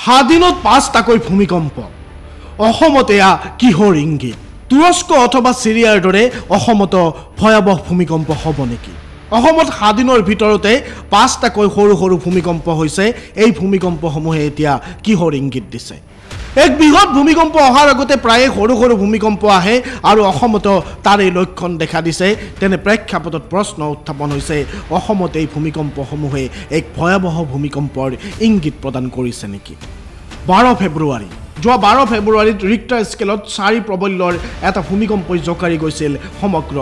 হাদিনত ৫টাকৈ ভূমিকম্প অসমত এয়া কিহৰ ইংগিত তুৰস্ক অথবা সিৰিয়াৰ দৰে অসমত ভয়াবহ ভূমিকম্প হ'ব নেকি অসমত হাদিনৰ ভিতৰতে ৫টাকৈ সৰু সৰু ভূমিকম্প হৈছে এই ভূমিকম্পসমূহে এতিয়া কিহৰ ইংগিত দিছে এক বৃহৎ ভূমিকম্প অহাৰ আগতে প্ৰায় সৰু সৰু ভূমিকম্প আহে আৰু অসমত তাৰে লক্ষণ দেখা দিছে তেনে প্ৰেক্ষাপটত প্ৰশ্ন উত্থাপন হৈছে অসমত এই ভূমিকম্পসমূহে এক ভয়াবহ ভূমিকম্পৰ ইংগিত প্ৰদান কৰিছে নেকি 12 ফেব্ৰুৱাৰী যোৱা 12 ফেব্ৰুৱাৰীত ৰিক্টাৰ স্কেলত 4 প্ৰবল্যৰ এটা ভূমিকম্পই জোকাৰি গৈছিল সমগ্ৰ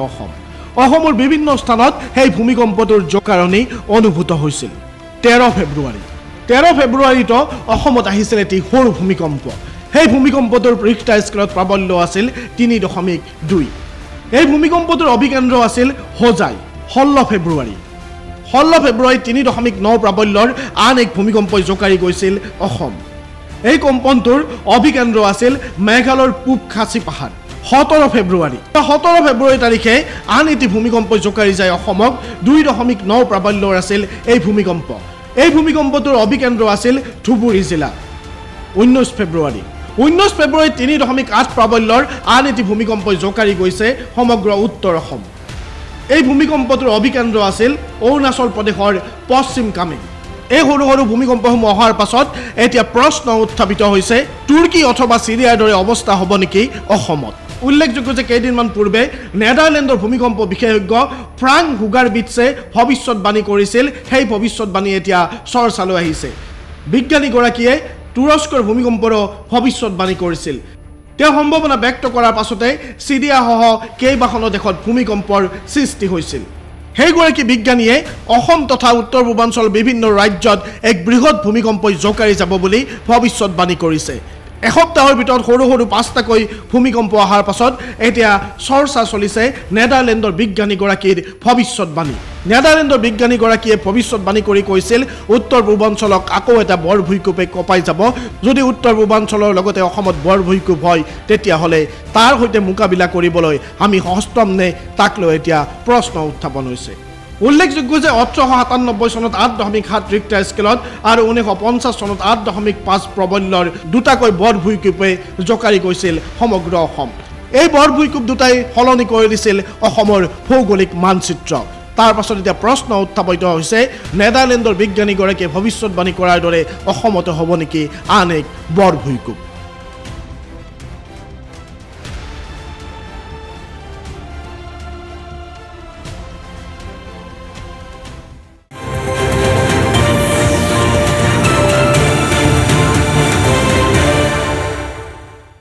অসমৰ বিভিন্ন স্থানত সেই ভূমিকম্পটোৰ জোকাৰণি অনুভূত হৈছিল 13 ফেব্ৰুৱাৰীত অসমত আহিছিল এটি সৰু ভূমিকম্প সেই ভূমিকম্পটোৰ ৰিক্টাৰ স্কেলত প্ৰাবল্য আছিল 3.2 এই ভূমিকম্পটোৰ অভিকেন্দ্ৰ আছিল হোজাই 16 ফেব্ৰুৱাৰীত 3.9 প্ৰাবল্যৰ আন এক ভূমিকম্পই জোকাৰি গৈছিল অসম এই কম্পনটোৰ অভিকেন্দ্ৰ আছিল মেঘালয়ৰ পূব খাচী পাহাৰ 17 ফেব্ৰুৱাৰী তাৰিখে আন এটি ভূমিকম্পই জোকাৰি যায় অসমক 2.9 প্ৰাবল্যৰ আছিল এই ভূমিকম্পটোৰ অভিকেন্দ্ৰ আছিল ধুবুৰী জিলা 19 ফেব্ৰুৱাৰী 3.8 প্ৰাবল্যৰ আন এটি ভূমিকম্পই জোকাৰি গৈছে সমগ্ৰ উত্তৰ অসম এই ভূমিকম্পটোৰ অভিকেন্দ্ৰ আছিল অৰুণাচল প্ৰদেশৰ পশ্চিম কামেং এই সৰু সৰু ভূমিকম্পসমূহ অহাৰ পাছত এতিয়া প্ৰশ্ন উত্থাপিত হৈছে তুৰ্কী অথবা সিৰিয়াৰ দৰে অৱস্থা হ'ব নেকি অসমত উল্লেখযোগ্য যে কেইদিনমান পূৰ্বে নেদাৰলেণ্ডৰ ভূমিকম্প বিশেষজ্ঞ ফ্ৰাংক হুগাৰবিটছে ভৱিষ্যতবাণী কৰিছিল সেই ভৱিষ্যতবাণী এতিয়া চৰ্চালৈ আহিছে বিজ্ঞানীগৰাকীয়ে তুৰস্কৰ ভূমিকম্পৰ ভৱিষ্যতবাণী কৰিছিল তেওঁ সম্ভাৱনা ব্যক্ত কৰাৰ পাছতে সিৰিয়াসহ কেইবাখনো দেশত ভূমিকম্পৰ সৃষ্টি হৈছিল সেইগৰাকী বিজ্ঞানীয়ে অসম তথা উত্তৰ পূৰ্বাঞ্চলৰ বিভিন্ন ৰাজ্যত এক বৃহৎ ভূমিকম্পই জোকাৰি যাব বুলি ভৱিষ্যতবাণী কৰিছে এসপ্তাহৰ ভিতৰত সৰু সৰু 5টাকৈ ভূমিকম্প অহাৰ পাছত এতিয়া চৰ্চা চলিছে নেদাৰলেণ্ডৰ বিজ্ঞানীগৰাকীৰ ভৱিষ্যতবাণী বিজ্ঞানীগৰাকীয়ে ভৱিষ্যতবাণী কৰি কৈছিল উত্তৰ পূৰ্বাঞ্চলক আকৌ এটা বৰ ভূমিকম্পে কপাই যাব যদি উত্তৰ পূৰ্বাঞ্চলৰ লগতে অসমত বৰ ভূমিকম্প হয় তেতিয়াহ'লে তাৰ সৈতে মোকাবিলা কৰিবলৈ আমি সষ্টম নে তাক লৈ এতিয়া প্ৰশ্ন উত্থাপন হৈছে উল্লেখযোগ্য যে 1897 চনত 8.7 ৰিক্টাৰ স্কেলত আৰু 1950 চনত 8.5 প্ৰবল্যৰ দুটাকৈ বৰ ভূমিকম্পে জোকাৰি গৈছিল সমগ্ৰ অসম এই বৰ ভূমিকম্প দুটাই সলনি কৰি দিছিল অসমৰ ভৌগোলিক মানচিত্ৰ তাৰ পাছত এতিয়া প্ৰশ্ন উত্থাপিত হৈছে নেদাৰলেণ্ডৰ বিজ্ঞানীগৰাকীয়ে ভৱিষ্যতবাণী কৰাৰ দৰে অসমত হ'ব নেকি আন এক বৰ ভূমিকম্প